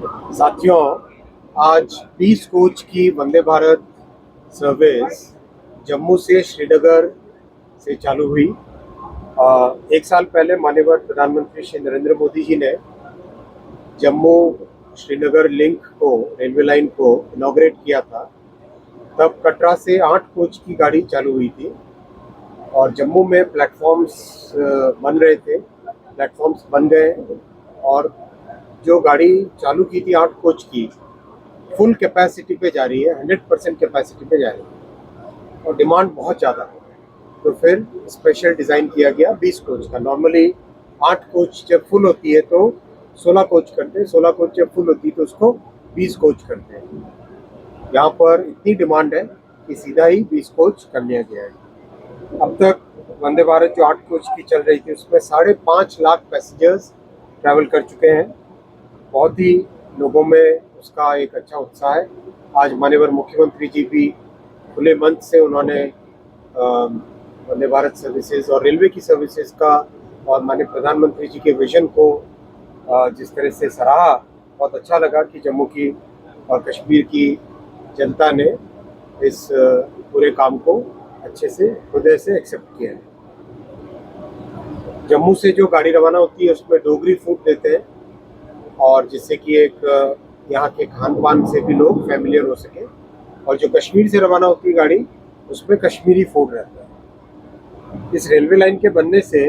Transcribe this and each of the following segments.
साथियों, आज 20 कोच की वंदे भारत सर्विस जम्मू से श्रीनगर से चालू हुई। एक साल पहले माननीय प्रधानमंत्री श्री नरेंद्र मोदी जी ने जम्मू श्रीनगर लिंक को, रेलवे लाइन को इनॉग्रेट किया था। तब कटरा से 8 कोच की गाड़ी चालू हुई थी और जम्मू में प्लेटफॉर्म्स बन रहे थे, प्लेटफॉर्म्स बन गए और जो गाड़ी चालू की थी 8 कोच की, फुल कैपेसिटी पे जा रही है, 100% कैपेसिटी पे जा रही है और डिमांड बहुत ज़्यादा है। तो फिर स्पेशल डिज़ाइन किया गया 20 कोच का। नॉर्मली 8 कोच जब फुल होती है तो 16 कोच करते हैं, 16 कोच जब फुल होती है तो उसको 20 कोच करते हैं। यहाँ पर इतनी डिमांड है कि सीधा ही 20 कोच कर लिया गया है। अब तक वंदे भारत जो 8 कोच की चल रही थी उसमें 5.5 लाख पैसेंजर्स ट्रैवल कर चुके हैं। बहुत ही लोगों में उसका एक अच्छा उत्साह है। आज माननीय मुख्यमंत्री जी भी खुले मन से उन्होंने वंदे भारत सर्विसेज और रेलवे की सर्विसेज का और माननीय प्रधानमंत्री जी के विजन को जिस तरह से सराहा, बहुत अच्छा लगा कि जम्मू की और कश्मीर की जनता ने इस पूरे काम को अच्छे से हृदय से एक्सेप्ट किया है। जम्मू से जो गाड़ी रवाना होती है उसमें डोगरी फूड देते हैं और जिससे कि एक यहाँ के खान पान से भी लोग फैमिलियर हो सके, और जो कश्मीर से रवाना होती है गाड़ी उसमें कश्मीरी फूड रहता है। इस रेलवे लाइन के बनने से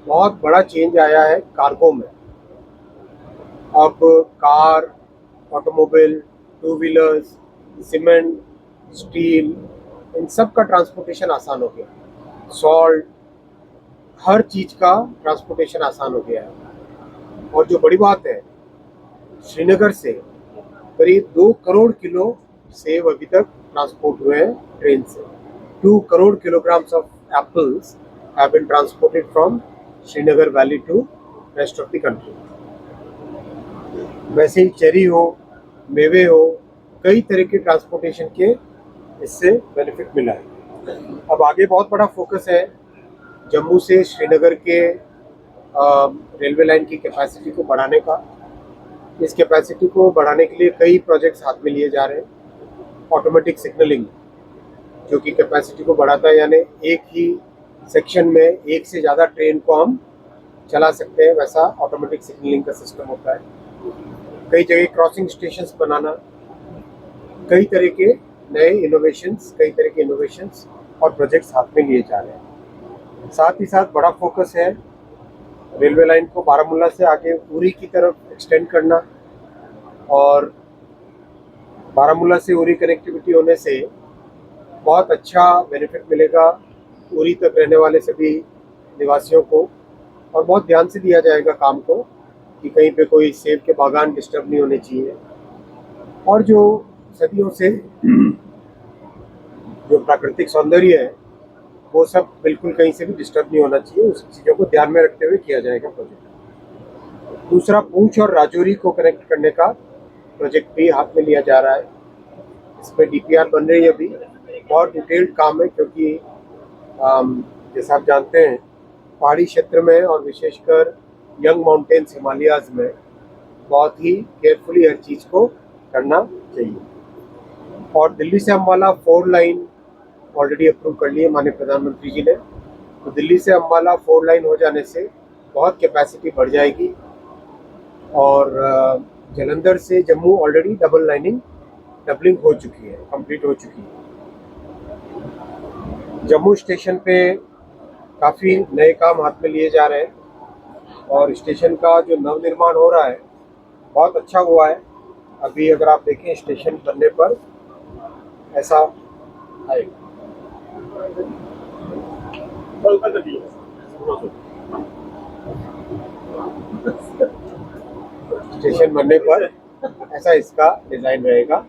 बहुत बड़ा चेंज आया है कार्गो में। अब car, automobile, two wheelers, cement, steel, इन सब का ट्रांसपोर्टेशन आसान हो गया। सॉल्ट, हर चीज़ का ट्रांसपोर्टेशन आसान हो गया है। और जो बड़ी बात है, श्रीनगर से करीब 2 करोड़ किलो सेब अभी तक ट्रांसपोर्ट हुए हैं ट्रेन से। 2 crore kilograms of apples have been transported from Srinagar valley to rest of the country. वैसे ही चेरी हो, मेवे हो, कई तरह के ट्रांसपोर्टेशन के इससे बेनिफिट मिला है। अब आगे बहुत बड़ा फोकस है जम्मू से श्रीनगर के रेलवे लाइन की कैपेसिटी को बढ़ाने का। इस कैपेसिटी को बढ़ाने के लिए कई प्रोजेक्ट्स हाथ में लिए जा रहे हैं। ऑटोमेटिक सिग्नलिंग जो कि कैपेसिटी को बढ़ाता है, यानी एक ही सेक्शन में एक से ज़्यादा ट्रेन को हम चला सकते हैं, वैसा ऑटोमेटिक सिग्नलिंग का सिस्टम होता है। कई जगह क्रॉसिंग स्टेशंस बनाना, कई तरह के नए इनोवेशंस, कई तरह के इनोवेशंस और प्रोजेक्ट्स हाथ में लिए जा रहे हैं। साथ ही साथ बड़ा फोकस है रेलवे लाइन को बारामूला से आगे उरी की तरफ एक्सटेंड करना, और बारामूला से उरी कनेक्टिविटी होने से बहुत अच्छा बेनिफिट मिलेगा उरी तक रहने वाले सभी निवासियों को। और बहुत ध्यान से दिया जाएगा काम को कि कहीं पे कोई सेब के बागान डिस्टर्ब नहीं होने चाहिए, और जो सदियों से जो प्राकृतिक सौंदर्य है वो सब बिल्कुल कहीं से भी डिस्टर्ब नहीं होना चाहिए। उस चीज़ों को ध्यान में रखते हुए किया जाएगा प्रोजेक्ट। दूसरा, पूंछ और राजौरी को कनेक्ट करने का प्रोजेक्ट भी हाथ में लिया जा रहा है। इस पर डीपीआर बन रही है अभी। बहुत डिटेल्ड काम है क्योंकि जैसा आप जानते हैं पहाड़ी क्षेत्र में और विशेषकर यंग माउंटेन्स हिमालयाज में बहुत ही केयरफुली हर चीज़ को करना चाहिए। और दिल्ली से अम्बाला 4 लाइन ऑलरेडी अप्रूव कर ली है माननीय प्रधानमंत्री जी ने। तो दिल्ली से अम्बाला 4 लाइन हो जाने से बहुत कैपेसिटी बढ़ जाएगी। और जलंधर से जम्मू ऑलरेडी डबलिंग हो चुकी है, कंप्लीट हो चुकी है। जम्मू स्टेशन पे काफ़ी नए काम हाथ में लिए जा रहे हैं और स्टेशन का जो नवनिर्माण हो रहा है बहुत अच्छा हुआ है। अभी अगर आप देखें स्टेशन बनने पर ऐसा आएगा। स्टेशन बनने पर ऐसा इसका डिज़ाइन रहेगा।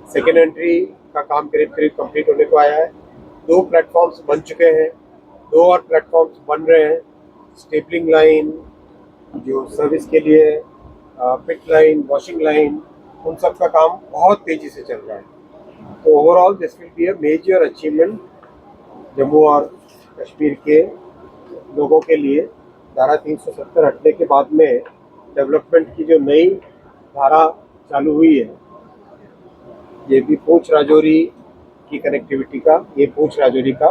सेकेंड एंट्री का काम करीब करीब कंप्लीट होने को आया है। 2 प्लेटफॉर्म्स बन चुके हैं, 2 और प्लेटफॉर्म्स बन रहे हैं। स्टेपलिंग लाइन जो सर्विस के लिए, पिट लाइन, वॉशिंग लाइन, उन सब का काम बहुत तेज़ी से चल रहा है। तो overall this will be a major achievement Jammu और कश्मीर के लोगों के लिए। धारा 370 हटने के बाद में डेवलपमेंट की जो नई धारा चालू हुई है, ये भी पूंछ राजौरी की कनेक्टिविटी का, ये पूंछ राजौरी का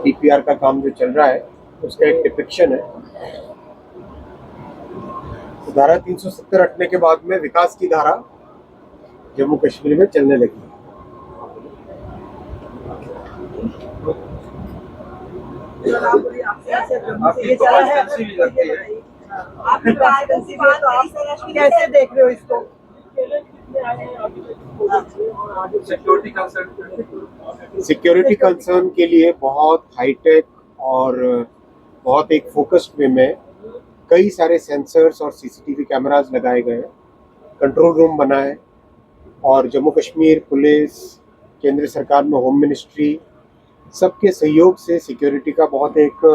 पीपीआर का काम जो चल रहा है उसका एक डिपिक्शन है। तो धारा 370 हटने के बाद में विकास की धारा जम्मू कश्मीर में चलने लगी। कैसे देख रहे हो इसको? सिक्योरिटी कंसर्न के लिए बहुत हाईटेक और बहुत एक फोकस्ड वे में कई सारे सेंसर्स और सीसीटीवी कैमरास लगाए गए हैं, कंट्रोल रूम बना है और जम्मू कश्मीर पुलिस, केंद्र सरकार में होम मिनिस्ट्री, सबके सहयोग से सिक्योरिटी का बहुत एक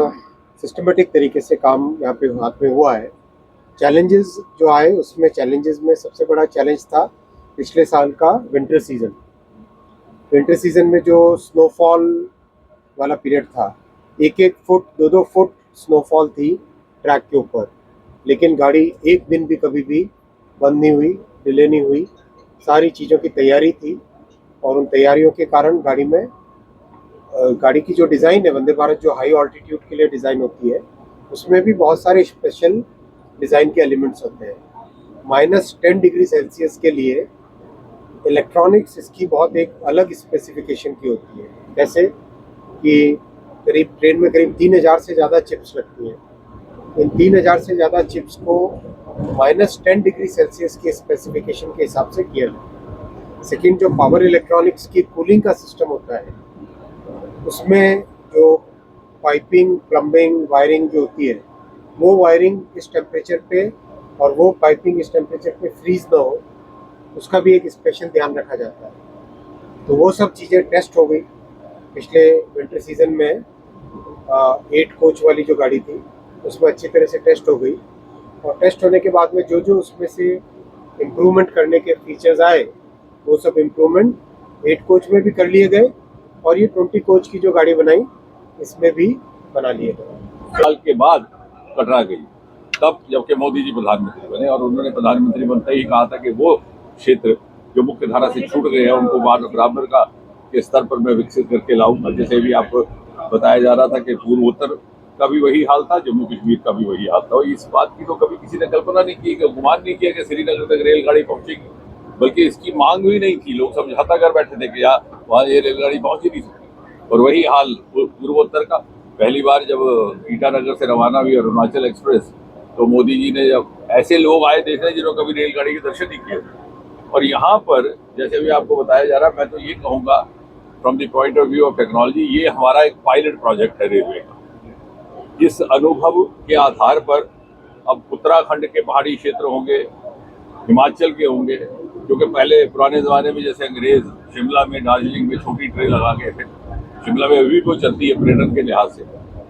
सिस्टमेटिक तरीके से काम यहाँ पे हाथ में हुआ है। चैलेंजेस जो आए उसमें चैलेंजेस में सबसे बड़ा चैलेंज था पिछले साल का विंटर सीज़न। विंटर सीज़न में जो स्नोफॉल वाला पीरियड था, 1-1 फुट 2-2 फुट स्नोफॉल थी ट्रैक के ऊपर, लेकिन गाड़ी एक दिन भी कभी भी बंद नहीं हुई, डिले नहीं हुई। सारी चीज़ों की तैयारी थी और उन तैयारियों के कारण गाड़ी की जो डिज़ाइन है, वंदे भारत जो हाई ऑल्टीट्यूड के लिए डिज़ाइन होती है, उसमें भी बहुत सारे स्पेशल डिज़ाइन के एलिमेंट्स होते हैं। -10 डिग्री सेल्सियस के लिए इलेक्ट्रॉनिक्स इसकी बहुत एक अलग स्पेसिफिकेशन की होती है, जैसे कि ट्रेन में करीब 3000 से ज़्यादा चिप्स लगती हैं। इन 3000 से ज़्यादा चिप्स को -10 डिग्री सेल्सियस के स्पेसिफिकेशन के हिसाब से किया है। सेकेंड, जो पावर इलेक्ट्रॉनिक्स की कूलिंग का सिस्टम होता है, उसमें जो पाइपिंग, प्लम्बिंग, वायरिंग जो होती है, वो वायरिंग इस टेम्परेचर पे और वो पाइपिंग इस टेम्परेचर पे फ्रीज ना हो, उसका भी एक स्पेशल ध्यान रखा जाता है। तो वो सब चीज़ें टेस्ट हो गई पिछले विंटर सीजन में। 8 कोच वाली जो गाड़ी थी उसमें अच्छी तरह से टेस्ट हो गई और टेस्ट होने के बाद में जो जो उसमें से इम्प्रूवमेंट करने के फीचर्स आए, वो सब इम्प्रूवमेंट 8 कोच में भी कर लिए गए और ये 20 कोच की जो गाड़ी बनाई इसमें भी बना लिए गए। साल के बाद कटरा गई, तब जबकि मोदी जी प्रधानमंत्री बने और उन्होंने प्रधानमंत्री बनते ही कहा था कि वो क्षेत्र जो मुख्य धारा से छूट गए हैं उनको बराबर का के स्तर पर मैं विकसित करके लाऊंगा। जैसे भी आपको बताया जा रहा था कि पूर्वोत्तर का भी वही हाल था, जम्मू कश्मीर का भी वही हाल था। और इस बात की तो कभी किसी ने कल्पना नहीं की, गुमान नहीं किया कि श्रीनगर तक रेलगाड़ी पहुंचेगी, बल्कि इसकी मांग भी नहीं थी। लोग समझौता कर बैठे थे कि यार वहाँ ये रेलगाड़ी पहुंच ही नहीं सकती। और वही हाल पूर्वोत्तर का। पहली बार जब ईटानगर से रवाना हुई अरुणाचल एक्सप्रेस, तो मोदी जी ने जब ऐसे लोग आए देखने जिन्होंने कभी रेलगाड़ी के दर्शन नहीं किए। और यहाँ पर जैसे भी आपको बताया जा रहा, मैं तो ये कहूँगा from the point of view of technology, ये हमारा एक पायलट प्रोजेक्ट है रेलवे का। इस अनुभव के आधार पर अब उत्तराखंड के पहाड़ी क्षेत्र होंगे, हिमाचल के होंगे, क्योंकि पहले पुराने ज़माने में जैसे अंग्रेज शिमला में, दार्जिलिंग में छोटी ट्रेन लगा गए थे, शिमला में अभी भी चलती है पर्यटन के लिहाज से,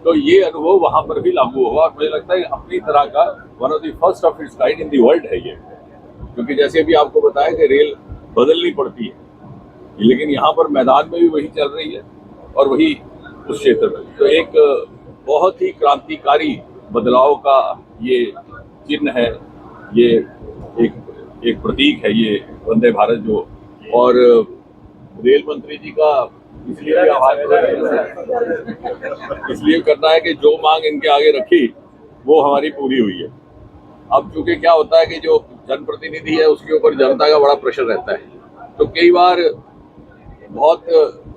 तो ये अनुभव वहाँ पर भी लागू होगा। और मुझे लगता है अपनी तरह का one of the first of its kind in the world है ये, क्योंकि जैसे अभी आपको बताया कि रेल बदलनी पड़ती है, लेकिन यहाँ पर मैदान में भी वही चल रही है और वही उस क्षेत्र में। तो एक बहुत ही क्रांतिकारी बदलाव का ये चिन्ह है, ये एक प्रतीक है ये वंदे भारत जो। और रेल मंत्री जी का इसलिए भी आभार इसलिए करना है कि जो मांग इनके आगे रखी वो हमारी पूरी हुई है। अब चूंकि क्या होता है कि जो जनप्रतिनिधि है उसके ऊपर जनता का बड़ा प्रेशर रहता है, तो कई बार बहुत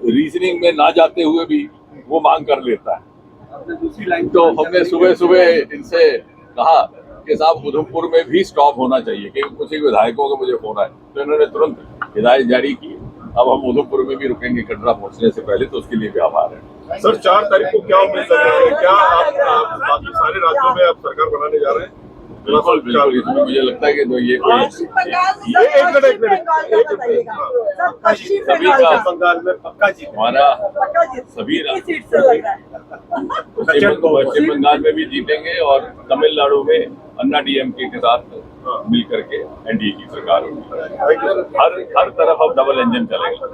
रीजनिंग में ना जाते हुए भी वो मांग कर लेता है। तो हमने सुबह सुबह इनसे कहा कि साहब उधमपुर में भी स्टॉप होना चाहिए, क्योंकि कुछ विधायकों का मुझे फोन आया, तो इन्होंने तुरंत हिदायत जारी की। अब हम उधमपुर में भी रुकेंगे कटरा पहुंचने से पहले, तो उसके लिए भी आभार है। सर 4 तारीख को क्या उम्मीद कर रहे हैं? क्या आप बाकी सारे राज्यों में आप सरकार बनाने जा रहे हैं? बिल्कुल बिल्कुल, इसमें मुझे लगता है कि तो ये कोई पश्चिम बंगाल में पक्का जीत हमारा सभी पश्चिम बंगाल में भी जीतेंगे और तमिलनाडु में अन्ना डीएमके के साथ मिल करके एनडीए की सरकार होगी। हर तरफ अब डबल इंजन चलेगा।